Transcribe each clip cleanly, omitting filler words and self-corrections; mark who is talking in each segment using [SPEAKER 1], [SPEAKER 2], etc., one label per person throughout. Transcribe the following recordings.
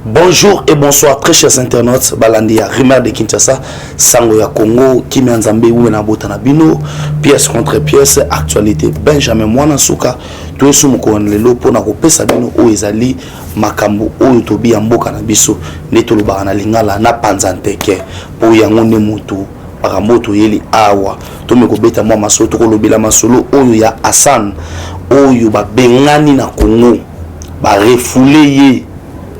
[SPEAKER 1] Bonjour et bonsoir très chers internautes. Balandi ya Rimard de Kinshasa, Sango ya Congo, Kimi Nzambe Oumena Botana Bino, pièce contre pièce, actualité Benjamin Mwana Souka, tout ce moko lelo pona ko pesa bino o ezali makambo o tobi ya mboka na biso netolo bana lingala na panzanteke po yango ne mutu paramoto yeli awa to me ko beta mwa masoto ko lobela masolo oyo ya Hassan oyo ba bengani na Congo ba refoulé ye.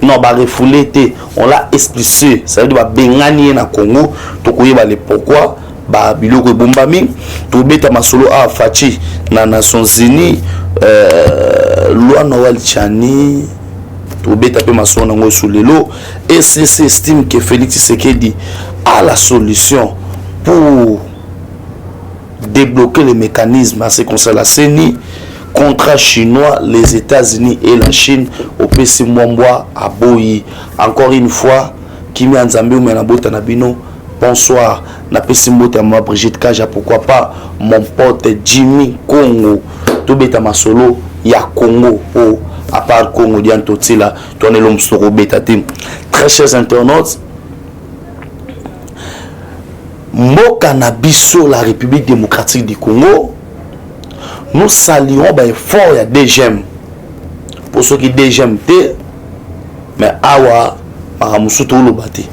[SPEAKER 1] Non, bah refoulé, on l'a explicité. Ça veut dire bah bengani na Congo. To koye bah le pourquoi bah biloko bombami. To beta masolo a fachi na Nations Unies. Loi Noël Chani. To beta pe masolo nango sous le lot. Et c'est estime que Félix Tshisekedi a la solution pour débloquer les mécanismes à ce qu'on s'est la CENI. Contrat chinois, les États-Unis et la Chine au PC Mwambwa à Boyi. Encore une fois, Kimi Nzambe Oumena Botana Bino. Bonsoir. Na PC Mbota moi Brigitte Kaja, pourquoi pas mon pote Jimmy Congo. Tout beta ma solo ya Congo pour à part Congo dianto tila tourner l'homme sur beta team. Très chers internautes, Mboka na biso la République démocratique du Congo. Nous saluons ben fort ya DGM pour ceux qui DGM té mais awa maramusu to lo baté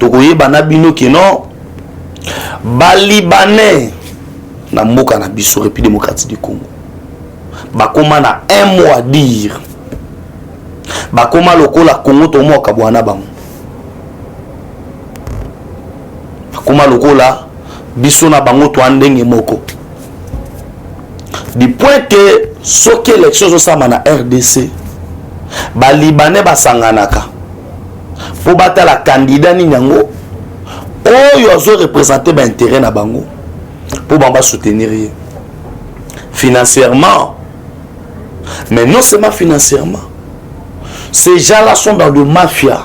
[SPEAKER 1] to koye banabino ki non ba libanais na mboka na biso République démocratique du Congo ba koma na un mot à dire ba koma lokola Congo to mo kabwana bango ba koma lokola biso na bango to andenge moko. Du point que ce que l'élection sont ça na RDC, ba Libanais ba sanganaka pour battre la candidat ni nyango oh yozo représenter ba intérêt na bango pour bamba soutenir financièrement, mais non seulement financièrement, ces gens-là sont dans le mafia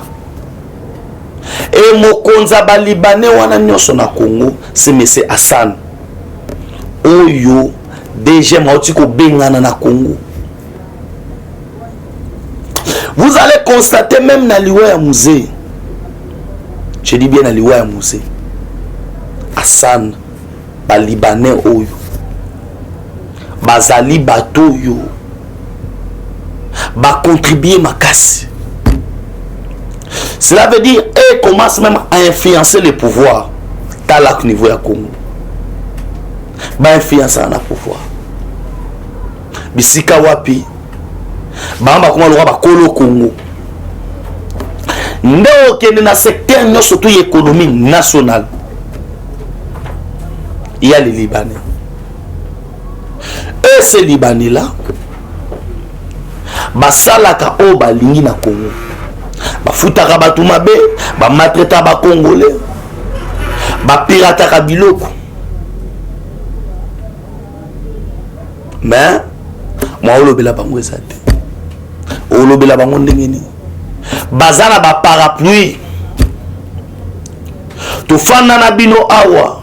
[SPEAKER 1] et mokonza ba Libanais wana nyoso na Congo c'est monsieur Hassan oyo DG Maotiko Bengana na Congo. Vous allez constater même dans l'Iwa musée. Je dis bien dans l'Iwa musée. Hassan, ba Libanais oyo. Bazali bato yo. Ba contribuer makasi. Cela veut dire et commence même à influencer le pouvoir dans le niveau ya Congo. Ba influencer na pouvoir. Bisika wapi bamba kuma loba bakolo Congo ndo kende na secteur nyoso tu économie nationale il y a les Libanais et ces Libanais là basalaka o balingi na Congo bafutaka batu mabe ba maltraita ba congolais ba pirataka biloko mais moi olobela bango ezate olobela bango ndengeni bazana ba parapluie to fana na bino awa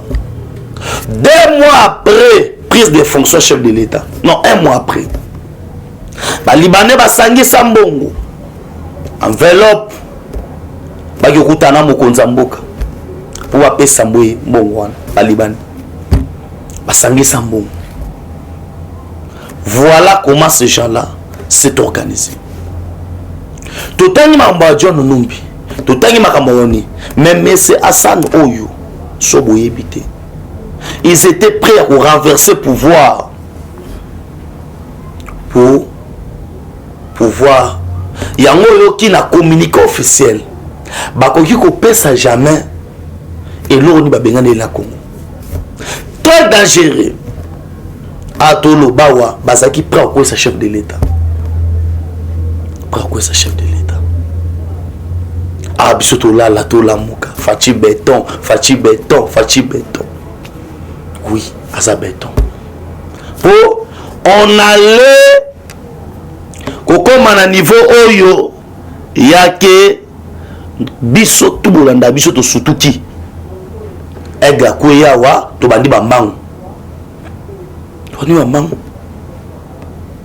[SPEAKER 1] 2 mois après prise de fonction chef de l'État, non 1 mois après ba Libanais basangi sambongo enveloppe baki kutana mokonza mboka pour apesa mboye mbongo wana ba Libanais basangi sambongo. Voilà comment ces gens-là s'est organisé. Totangi mambajo no numbi. Totangi makamoni. Même c'est Hassan Oyo. Soboye bité. Ils étaient prêts à renverser le pouvoir. Pour pouvoir. Yango yo qui n'a communiqué officiel. Bakoki ko pesa jamais. Et l'on ni babengane la Congo. Très dangereux. Atolo bawa bazaki prend quoi sa chef de l'État. Prend quoi sa chef de l'État. Ah bisoto là la to la muka fachi béton, fachi béton, fachi béton. Oui, à ça béton. Oh, on allait koko mana niveau oyo yake bisoto bolanda bisoto sutuki. Ega koya wa to bandi bambangu.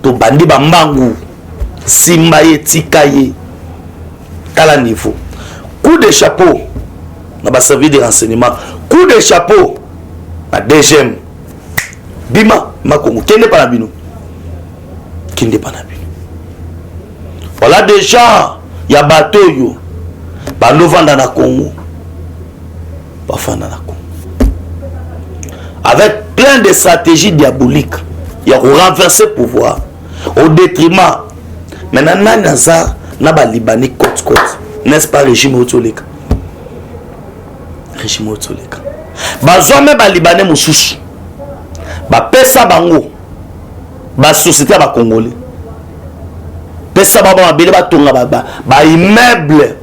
[SPEAKER 1] To bandi bambangu simba ye tika ye Tala niveau. Coup de chapeau. On va servir de renseignement. Coup de chapeau. La deuxième. Bima, ma Congo. Qui n'est pas la bino? Qui n'est pas la bino? Voilà déjà. Il y a bateau yo. Ba novanda na Congo. Ba fanda na Congo. Avec plein de stratégies diaboliques. Il y a renversé le pouvoir. Au détriment. Maintenant, Naza, Naba Libanais côte. N'est-ce pas régime autolika? Régime autolika. Bazome ba Libanais moussouche. Ba pesa bango. Ba société ba Congolais. Pesa ba ba bele ba tonga ba immeuble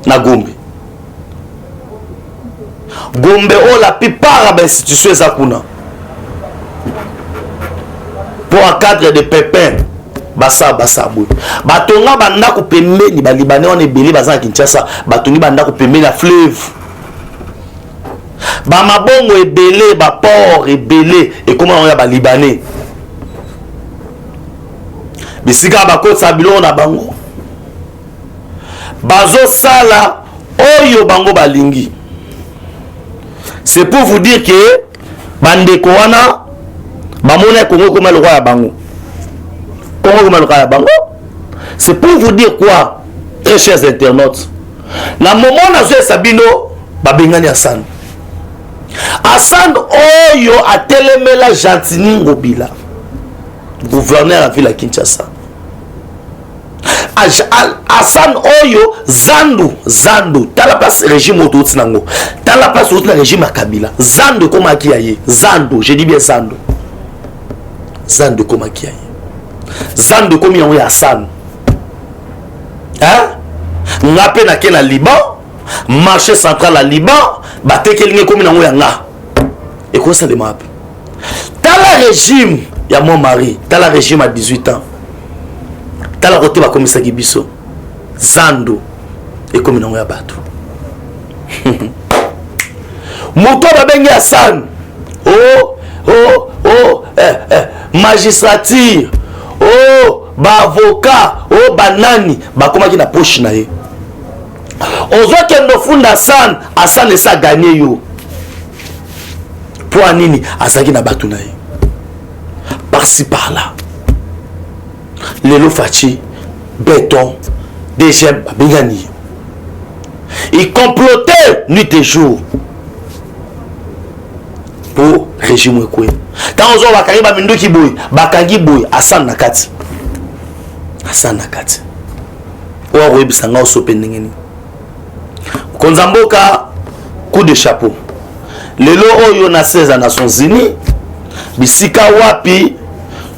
[SPEAKER 1] na Gombe. Gombe oh la plupart des institutions zakuna. Pour un cadre de pépins. Basa boy. Batonga banda ko pembeni ba Libanais on est belé baza Kinshasa, batongi banda ko pembeni la fleuve. Ba mabongo ebelé, ba port ebelé et comment on y a ba Libanais. Bisika ba ko sabilo na bango. Bazo sala oyo bango balingi. C'est pour vous dire que bandeko wana bamona Congo comme le roi ya bango. C'est pour vous dire quoi, très chers internautes. Na moment na Sabino, babengani Hassan. Hassan Oyo a telemela Gentini Ngobila, gouverneur de la ville de Kinshasa. Hassan Oyo Zandu, t'as la place régime autour t'as la place autour régime à Kabila. Zandu comme Akiaye, Zandu, je dis bien Zandu. Zandu comme Akiaye. Zandu comme Yango Hassan. Hein? Ngape na ke na Liban, marché central à Liban, bate kelinge comme Yango Yanga. Et quoi ça les map? T'as la régime, y'a mon mari, t'as la régime à 18 ans. T'as la côté ba comme ça Gibiso. Zandu et comme Yango Yabato. Moto ba bengi Hassan. Magistrature. Ba avocat, banani, ba koma ki na poche na ye. Ozo kendo funda Hassan esa gagné yo. Pour nini azaki na batu na ye. Par-ci par-là. Lelo Fachi, béton, déjà babengani. Il complotait nuit et jour pour régime Ekwe. Quand on va kariba minduki boy, bakangi boy Hassan nakati. Hassan nakati. Owa webisanga osopendengeni. Konzamboka coup de chapeau. Lelo oyo na 16 Nations Unies, bisika wapi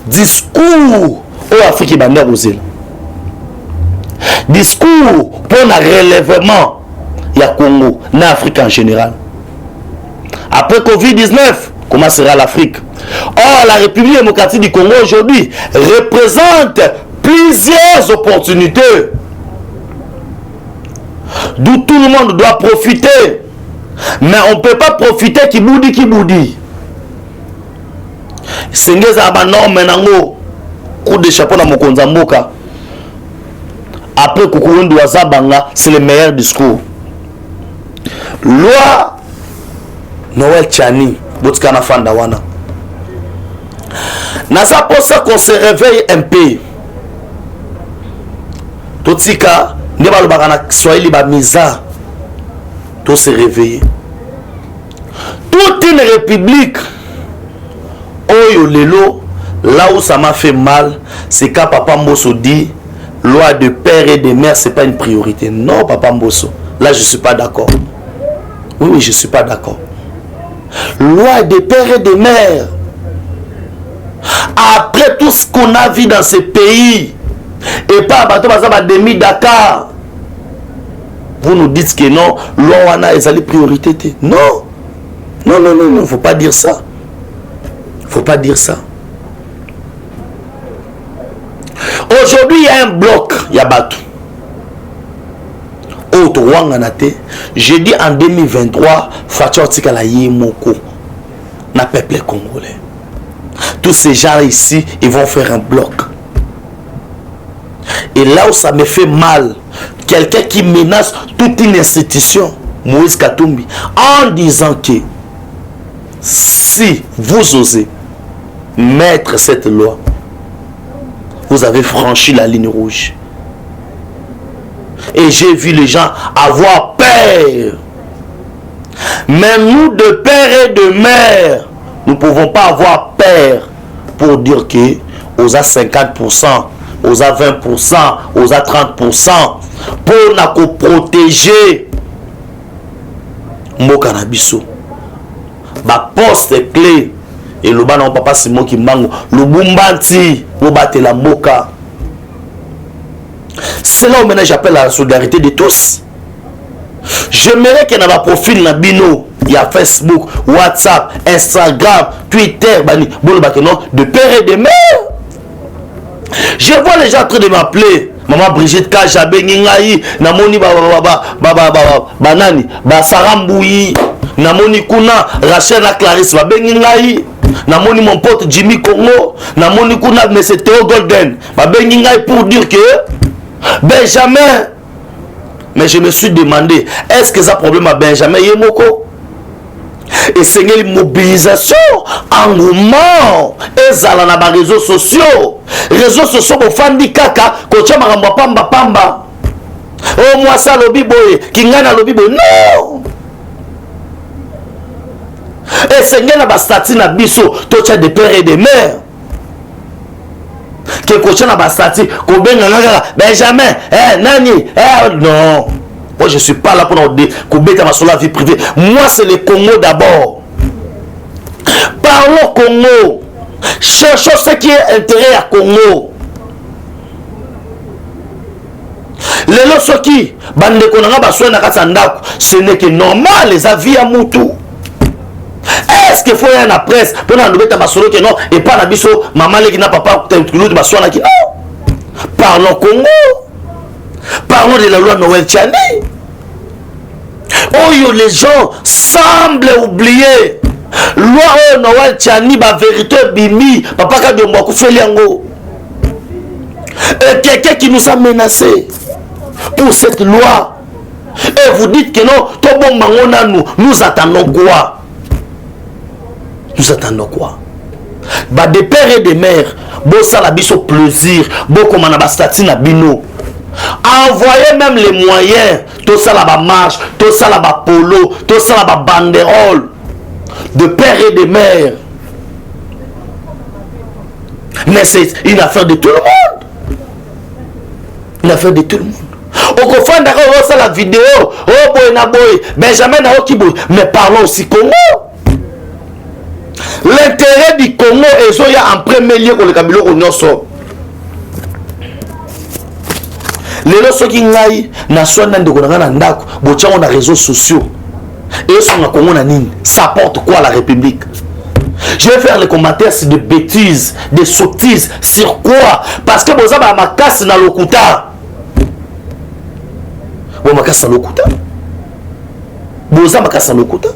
[SPEAKER 1] discours au Afrique banda rozela. Discours pour le relèvement ya Congo, na Afrique en général. Après Covid-19, comment sera l'Afrique? Or, la République démocratique du Congo aujourd'hui représente plusieurs opportunités d'où tout le monde doit profiter. Mais on ne peut pas profiter qui boudi. Sengeza abano menango coup de chapeau na mokonza mboka. Après Kukurundu Wazabanga, c'est le meilleur discours. Loi Noël Tchani, Boutskana Fandawana. Nasa pour ça qu'on se réveille un peu. Totika, Neba le Barana, Swahili Bamiza, tout se réveiller. Toute une république, Oyo Lelo, là où ça m'a fait mal, c'est quand Papa Mbosso dit, loi de père et de mère, c'est pas une priorité. Non, Papa Mbosso, là je suis pas d'accord. Oui, je suis pas d'accord. Loi de père et de mère. Après tout ce qu'on a vu dans ce pays, et pas à demi-Dakar, vous nous dites que non, loi est la priorité. Non, il ne faut pas dire ça. Il ne faut pas dire ça. Aujourd'hui, il y a un bloc, il y a Batou. J'ai dit en 2023, Fatou Tikala Yemoko, na peuple congolais. Tous ces gens ici, ils vont faire un bloc. Et là où ça me fait mal, quelqu'un qui menace toute une institution, Moïse Katumbi, en disant que si vous osez mettre cette loi, vous avez franchi la ligne rouge. Et j'ai vu les gens avoir peur. Mais nous, de père et de mère, nous ne pouvons pas avoir peur pour dire que aux a 50%, aux a 20%, aux a 30%, pour nous protéger mon cannabis. Ma poste clé et le ban papa Simon qui mango le bumbanti pour battre la moka. C'est là où maintenant j'appelle la solidarité de tous. J'aimerais qu'il y ait un profil na bino, il y a Facebook, WhatsApp, Instagram, Twitter, de père et de mère. Je vois les gens en train de m'appeler. Maman Brigitte Kajabe Ngingayi, Namoni Banani, Basaramboui, Namoni Kuna, Rachel na Clarisse Babengingayi, Namoni mon pote Jimmy Congo, Namoni Kuna, mais c'est Théo Golden, Babengingayi pour dire que Benjamin. Mais je me suis demandé, est-ce que ça problème à Benjamin Yemoko? Et c'est une mobilisation, engouement, et ça dans les réseaux sociaux. Réseaux sociaux, pour faire des caca, quand tu as pamba pamba. Oh, moi ça, le biboye, qui gagne le biboye. Non! Et c'est une statue à biso, tu as des pères et des mères. Que coach na bastati ko benga Benjamin nani non, moi je suis pas là pour bêter ma sur la vie privée. Moi c'est le Congo d'abord. Parlons Congo, cherchons ce qui est intérêt à Congo. Les lorsqu'ils qui bande konanga baswa na katandako, ce n'est que normal les avis à Moutou. Est-ce qu'il faut y avoir la presse pour nous mettre ma solo que non et pas la biso maman qui n'a pas l'autre bassoana qui non. Parlons Congo. Parlons de la loi Noël Tchani. Oh les gens semblent oublier. Loi Noël Tchani ba vérité bimi papa ka de mboku feliango. Quelqu'un qui nous a menacé pour cette loi. Et vous dites que non, tout bon mangona nous attendons quoi? Nous attendons quoi? Bah des pères et des mères, bon ça la biso plaisir, bon comme on a bastati na bino. Envoyez même les moyens, tout ça là-bas marche, tout ça là-bas polo, tout ça là-bas banderole, de pères et de mères. Mais c'est une affaire de tout le monde. Une affaire de tout le monde. Au confond d'accord, on ça la vidéo, oh boy na boy, Benjamin na okiboy, mais parlons aussi Congo. L'intérêt du Congo est en premier lieu pour le Kabilo Onyoso. Les lorsqu'ils qui n'aillent n'a soit n'en de konanga n'andako, botia on a réseaux sociaux. Et sur le Congo nanine, ça porte quoi à la République? Je vais faire les commentaires sur des bêtises, des sottises, sur quoi? Parce que vous avez ma casse dans le kouta. Vous avez ma casse dans le kouta. Vous avez ma casse dans le kouta.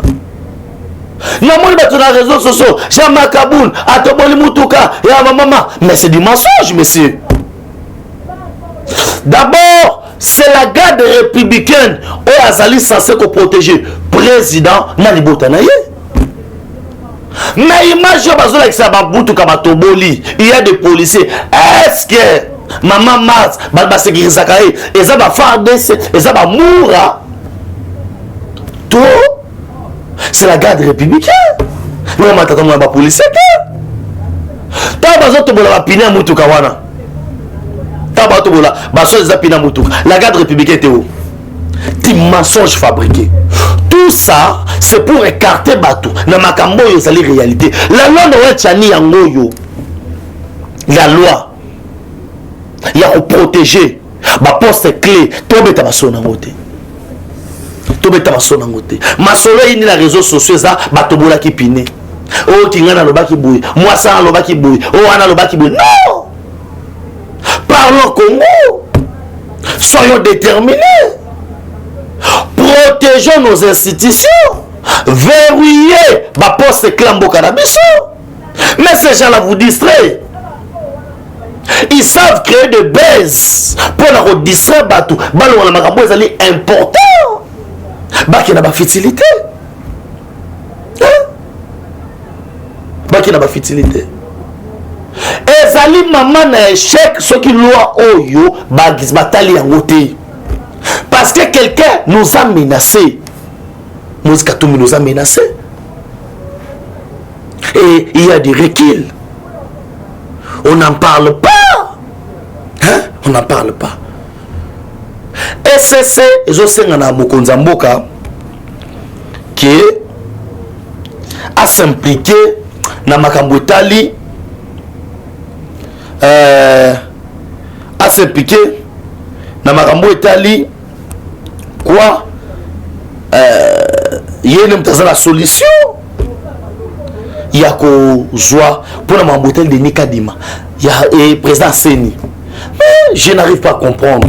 [SPEAKER 1] Namoni bato na réseaux sociaux, Jean Kaboun, Atoboli Mutuka, ya maman, mais c'est du mensonge, monsieur. D'abord, c'est la garde républicaine où Azali censé protéger président Nani Botanaye. Mais imagine bazola que ça va Mutuka Batoboli, il y a des policiers. Est-ce que maman Mars, Balba Sekiri Zakaï, et ça va faire des, et ça va mourir. Tout. C'est la garde républicaine. Nous on m'attend à la police. T'as besoin de la piner à Mutuka wana. T'as besoin de la piner à Mutuka. La garde républicaine était où? Des mensonges fabriqués. Tout ça, c'est pour écarter Batou. Na makambo yo sali réalité. La loi Noël Tchani yango. La loi. Il y a pour protéger. Ba poste clé. Tobe tabaso nangote. Tobeta masona ngote masolo ini la réseaux sociaux ça batobola ki piné oh kingana lobaki boui moi ça lobaki boui oh ana lobaki boui non. Parlons Congo, soyons déterminés, protégeons nos institutions, verrouiller ma poste clambo cannabis. Mais ces gens là vous distraient. Ils savent créer des buzz pour distraire Batou. Balo na makambo ezali important. Baki na ba futilité. Baki na ba futilité. Ezali maman na échec ce qui loi oyo bagis batali yango te. Parce que quelqu'un nous a menacé. Moïse Katumbi nous a menacé. Et il y a des reculs. On n'en parle pas. Hein? On n'en parle pas. SCC, je sais que na Mokonza Mboka qui a s'impliqué dans makambo etali a s'impliqué dans makambo etali quoi yene mtaza la solution ya ko joie pour la mambotel de Nikadima et président Seni. Mais je n'arrive pas à comprendre.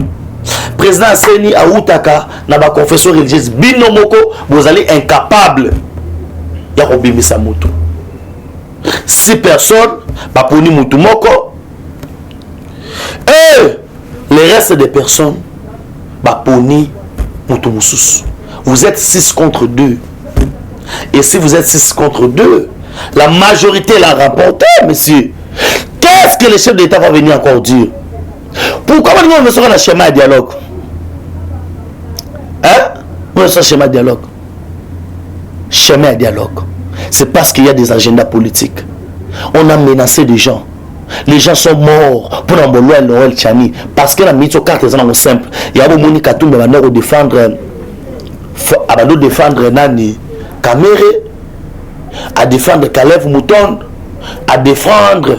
[SPEAKER 1] Président Seni a outaka na ba confession religieuse binomoko vous allez incapable ya ko bimisa mutu. 6 personnes ba poni mutu moko et les restes des personnes ba poni mutu mususu. Vous êtes 6 contre 2. Et si vous êtes 6 contre 2, la majorité l'a remporté, monsieur. Qu'est-ce que le chef d'État va venir encore dire? Pourquoi on ne sera dans le schéma de dialogue? Hein? On sera schéma de dialogue. Schéma de dialogue. C'est parce qu'il y a des agendas politiques. On a menacé des gens. Les gens sont morts pour l'emboloir Laurel Tchani. Parce que la mise aux cartes est simple. Il y a Mouni Katumbi qui va défendre. À défendre Nani Kamere, à défendre Kalev Mouton, à défendre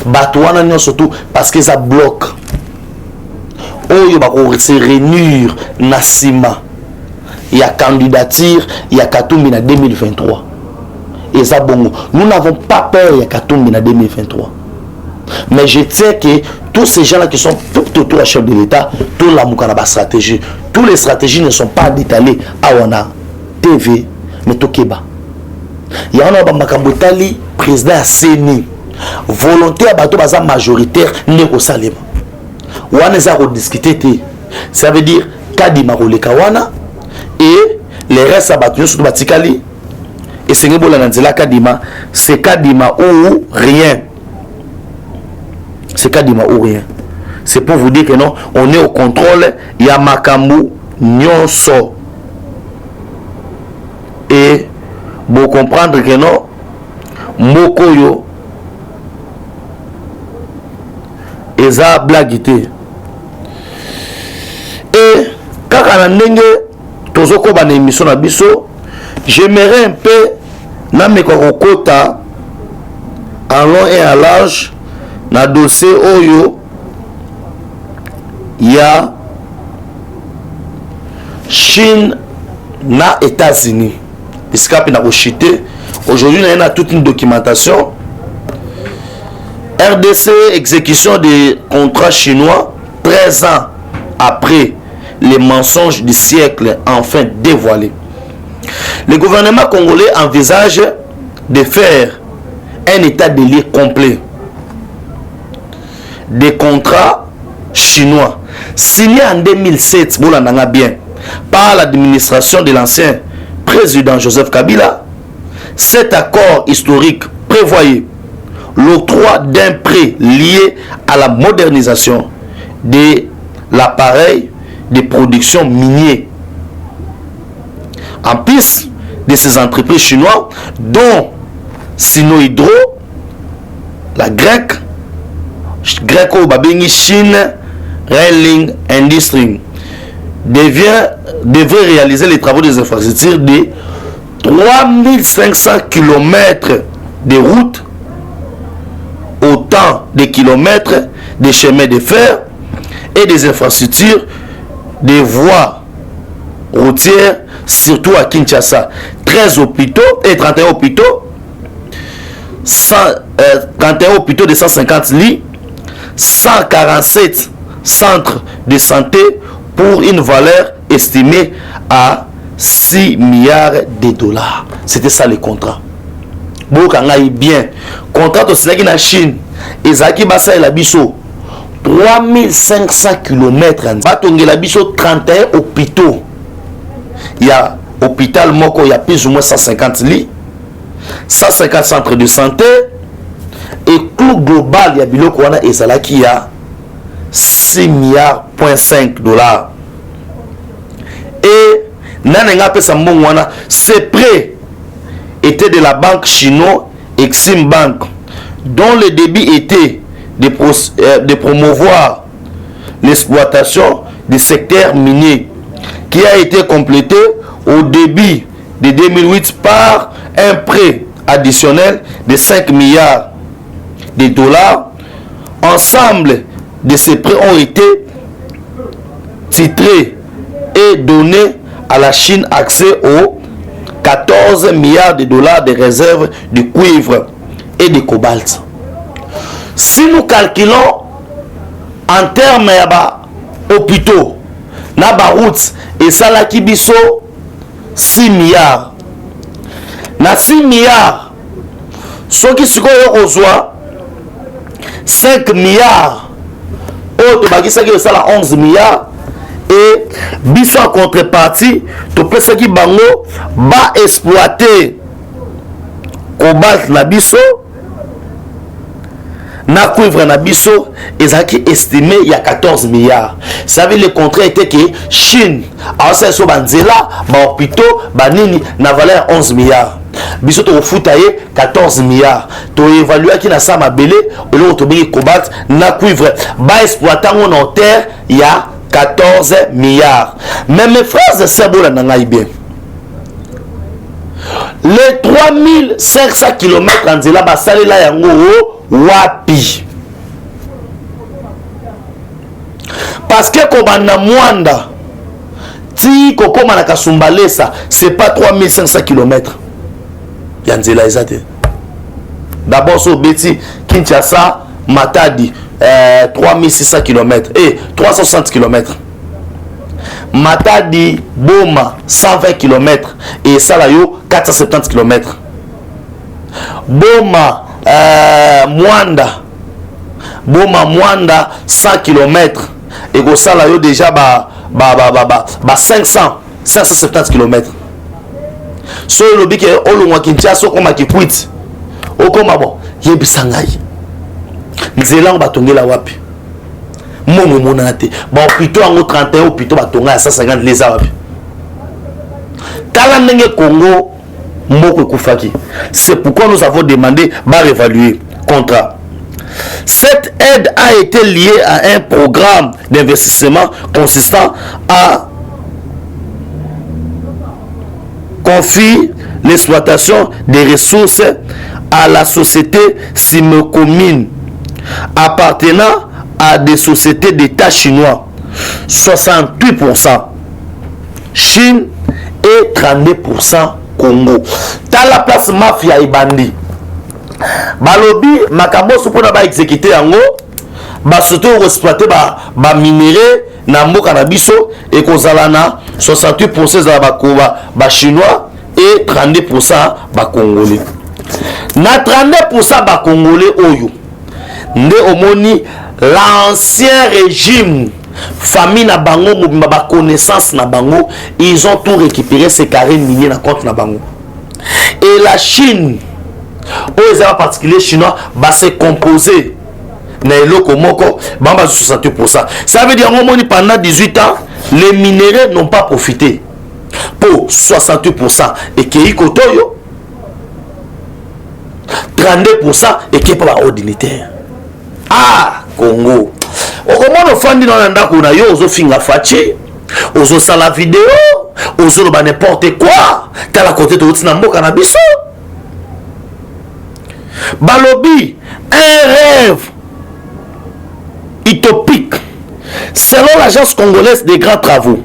[SPEAKER 1] Batouana surtout parce que ça bloque. Oh, il va se réunir Nassima. Il y a candidature, il y a Katumbi en 2023. Et ça bon, nous n'avons pas peur il y a Katumbi en 2023. Mais je sais que tous ces gens-là qui sont tout autour du chef de l'État, tout la moukana stratégie. Toutes les stratégies ne sont pas détalées à Wana TV, mais Tokeba. Il y a un Makambotali, président Seni, volonté à bateau baza majoritaire, n'est au Salem. Wana za rediscuté. Ça veut dire Kadima Rolekawana et les restes à bateau surtout Batikali. Et c'est Nebola Kadima, c'est Kadima ou rien. C'est Kadima ou rien. C'est pour vous dire que non, on est au contrôle. Il y a Makambu Nyonso. Et vous comprendre que non, Mokoyo Eza blagité. Et quand on a n'engé Tozoko ban émission na biso, j'aimerais un peu Nameko Kota en long et en large na dossier Oyo. Il y a Chine na États-Unis. Puisque na chuté. Aujourd'hui, il y a toute une documentation. RDC, exécution des contrats chinois 13 ans après les mensonges du siècle enfin dévoilés. Le gouvernement congolais envisage de faire un état de lieu complet des contrats chinois signé en 2007 bien, par l'administration de l'ancien président Joseph Kabila. Cet accord historique prévoyait l'octroi d'un prêt lié à la modernisation de l'appareil de production minier. En plus de ces entreprises chinoises, dont Sinohydro, la grecque, Chine Railing Industry, devrait réaliser les travaux des infrastructures de 3500 km de routes, autant de kilomètres de chemins de fer et des infrastructures de voies routières, surtout à Kinshasa. 13 hôpitaux et 31 hôpitaux, 31 hôpitaux de 150 lits, 147 centres de santé pour une valeur estimée à 6 milliards de dollars. C'était ça le contrat. bokangai bien contrat to sinaki na Chine ezaki basa la biso 3500 km batongela biso 31 hôpitaux. Il y a hôpital moko, il y a plus ou moins 150 lits, 150 centres de santé et coût global il y a biloko wana ezalaki ya 6 milliards,5 dollars. Et nanenga pesa mbongo wana, ces prêts étaient de la banque chinoise Exim Bank, dont le débit était de promouvoir l'exploitation du secteur minier, qui a été complété au début de 2008 par un prêt additionnel de 5 milliards de dollars. Ensemble de ces prêts ont été titrés et donnés à la Chine accès aux 14 milliards de dollars de réserves de cuivre et de cobalt. Si nous calculons en termes d'hôpitaux, na ba route et ça la kibiso 6 milliards. Na 6 milliards, ce qui se reçoit 5 milliards. Autre bagisa qui ça la 11 milliards. Et biso en contrepartie, to pesa ki bango ba exploiter cobalt na biso na cuivre na biso ezaki estimé il y a 14 milliards. Ça veut dire le contrat était que Chine a ça so banzela ba hôpitaux ba nini na valeur 11 milliards. Biso to futaye 14 milliards. To évaluer ki na sa mabele au lieu to bi cobalt na cuivre ba exploitant en terre il y a 14 milliards. Mais mes frères et sœurs, les 3500 km en Zela Basale la yango wapi. Parce que Kobana Mwanda, ti kokoma na Kasumbalesa, c'est pas 3500 km. Yanzela ezate. D'abord so beti Kinshasa Matadi 3600 km et 360 km. Matadi Boma 120 km et Salayo 470 km. Boma Mwanda 100 km et go Salayo déjà 570 km. So le bique olongwa Kinshasa koma kikwit. Okoma bon yebisangai. Nzela batongela wapi momo monate ba hôpital en 31 hôpital batonga à 150 les wapi tala ndenge Congo moko kufaki. C'est pourquoi nous avons demandé ba réévaluer contrat. Cette aide a été liée à un programme d'investissement consistant à confier l'exploitation des ressources à la société Simocomine appartenant à des sociétés d'État chinois, 68% Chine et 32% Congo. Dans la place mafia et bandit. Balobi makambo supona ba exécuter yango ba surtout exploiter ba minerai na mboka na biso et kozala na 68% za ba chinois et 32% ba congolais. Na 32% ba congolais oyo nde omoni l'ancien régime famille na bango mobimba ba connaissance na bango, ils ont tout récupéré ces carrés miniers na compte na bango. Et la Chine aux états particuliers chinois va se composer na eloko moko bamba 68%. Ça veut dire omoni pendant 18 ans les minéraux n'ont pas profité pour 68% et qui kotoyo 32% et qui pas au dignitaire. Ah, Congo. Okomona fandi na ndako na yo ozo finga fachi, ozo sala vidéo, ozo ba n'importe quoi. Tala côté to na mboka na biso. Balobi, un rêve utopique. Selon l'agence congolaise des grands travaux,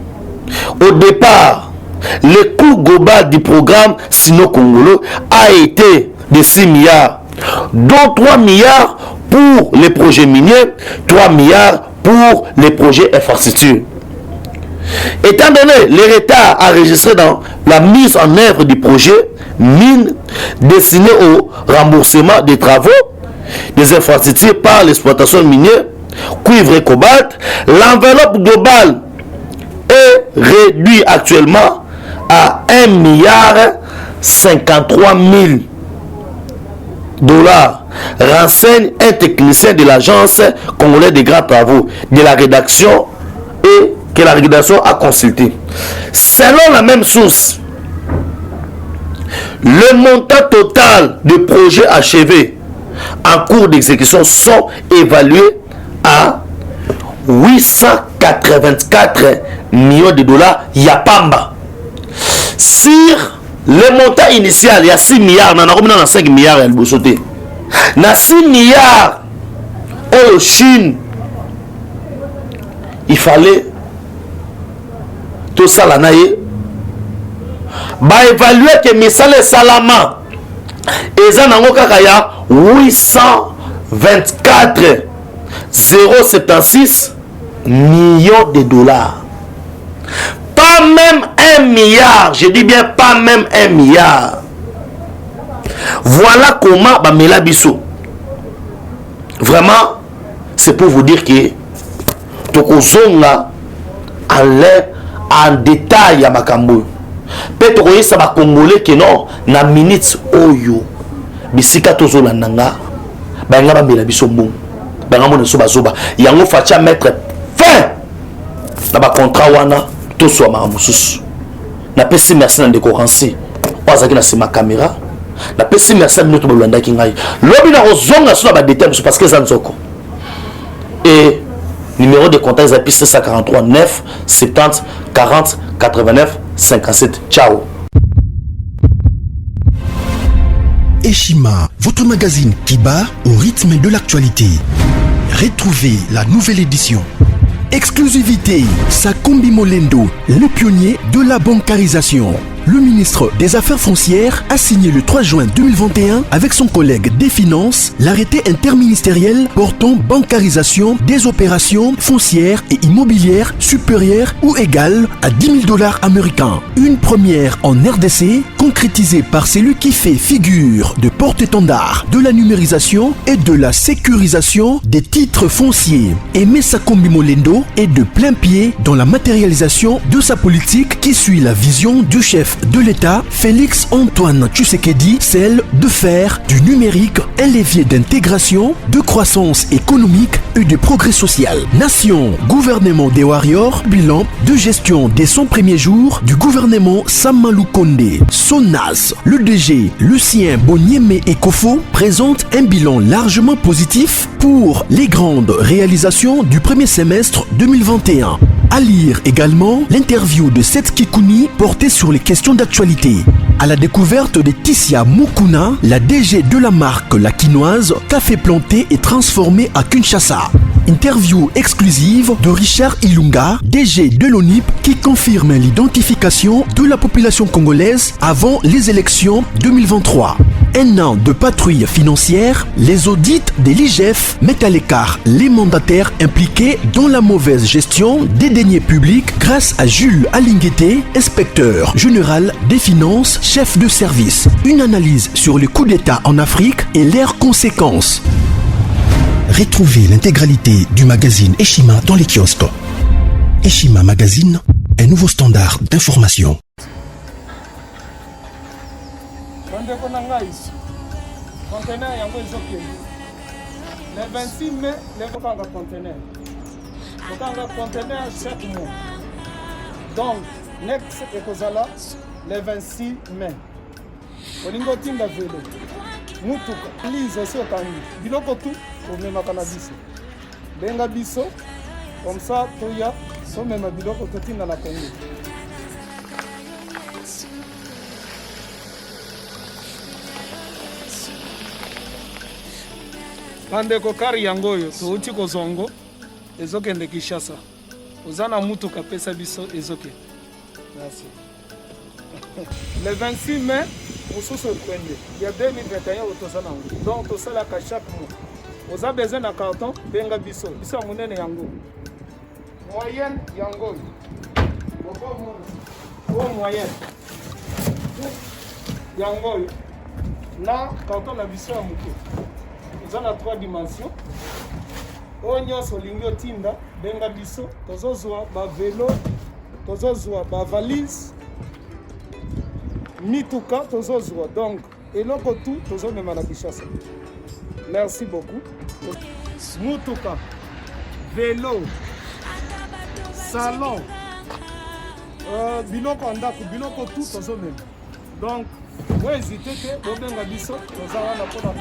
[SPEAKER 1] au départ, le coût global du programme sino-congolais a été de 6 milliards, dont 3 milliards pour les projets miniers, 3 milliards pour les projets infrastructures. Étant donné les retards enregistrés dans la mise en œuvre du projet mine destiné au remboursement des travaux des infrastructures par l'exploitation minière, cuivre et cobalt, l'enveloppe globale est réduite actuellement à 1,53 $, renseigne un technicien de l'agence congolaise des grands travaux de la rédaction et que la rédaction a consulté. Selon la même source, le montant total de projets achevés en cours d'exécution sont évalués à 884 millions de dollars Yapamba. Sur le montant initial, il y a 6 milliards, on a 5 milliards, il y a 6 milliards au Chine. Il fallait tout ça là, évaluer que Misale Salama et Zanango Kakaya 824 076 millions de dollars. Pas même 1 milliard, je dis bien pas même 1 milliard. Voilà comment Bamela Bissot. Vraiment, c'est pour vous dire que Tokozonga en détail à Makambo. Peut-être ça va congolais que non, na minutes oyo. Bisika tozola nanga. Banga Bamela Bissot bon. Banga mona so bazoba. Yango facha mettre fin. Na ba contrat wana to so ma mususu. Na pesi merci na décorancy. Ozaki na sima caméra. Na pesi merci minute bolanda ki ngai. Lobi na ozonga so ba détail parce que ça nzoko. Et numéro de contact est 643 9 70 40 89 57. Ciao.
[SPEAKER 2] Eshima, votre magazine qui bat au rythme de l'actualité. Retrouvez la nouvelle édition. Exclusivité, Sakombi Molendo, le pionnier de la bancarisation. Le ministre des Affaires foncières a signé le 3 juin 2021 avec son collègue des Finances l'arrêté interministériel portant bancarisation des opérations foncières et immobilières supérieures ou égales à 10 000 $ américains. Une première en RDC concrétisée par celui qui fait figure de porte-étendard de la numérisation et de la sécurisation des titres fonciers. Aimé Sakombi Molendo est de plein pied dans la matérialisation de sa politique qui suit la vision du chef de l'État, Félix Antoine Tshisekedi, celle de faire du numérique un levier d'intégration, de croissance économique et de progrès social. Nation, gouvernement des warriors, bilan de gestion des 100 premiers jours du gouvernement Samalou Kondé. Sonas, le DG Lucien Boniemé Ekofo présente un bilan largement positif pour les grandes réalisations du premier semestre 2021. À lire également l'interview de Seth Kikouni portée sur les questions d'actualité. À la découverte de Tissia Mukuna, la DG de la marque La Quinoise, café planté et transformé à Kinshasa. Interview exclusive de Richard Ilunga, DG de l'ONIP, qui confirme l'identification de la population congolaise avant les élections 2023. Un an de patrouille financière, les audits de l'IGF mettent à l'écart les mandataires impliqués dans la mauvaise gestion des deniers publics grâce à Jules Alinguete, inspecteur général des finances, chef de service. Une analyse sur les coups d'État en Afrique et leurs conséquences. Retrouvez l'intégralité du magazine Eshima dans les kiosques. Eshima Magazine, un nouveau standard d'information.
[SPEAKER 3] Le 26 mai, les conteneurs. Conteneur chaque mois. Donc, next ekozala le 26 mai. Olingo tinda velo. Mutuka. Lise aussi otangi. Biloko tout, on met ma cannabis. Benga biso, comme ça, toya, so même biloko totinda na Congo. Bandeko kari yango yo touti ko zongo ezokende Kinshasa. Ozana mutuka pesa biso ezoke. Merci. Le 26 mai, mosusu kwende. Il y a 2021 otosana. Donc tosala ka chaque mois. Oza besoin na carton benga biso. Biso munene yango. Moyenne yango. au moyen yango na carton na biso ya moke eza na 3 dimensions oyo nyonso olingi otinda benga biso tozozwa bavelo tozozwa bavalise mituka tozozwa donc eloko tu tozomema na Kinshasa. Merci beaucoup. Mutuka vélo salon biloko ndako biloko tout tozomema donc vous hésitez que bobenga biso toza wana mpona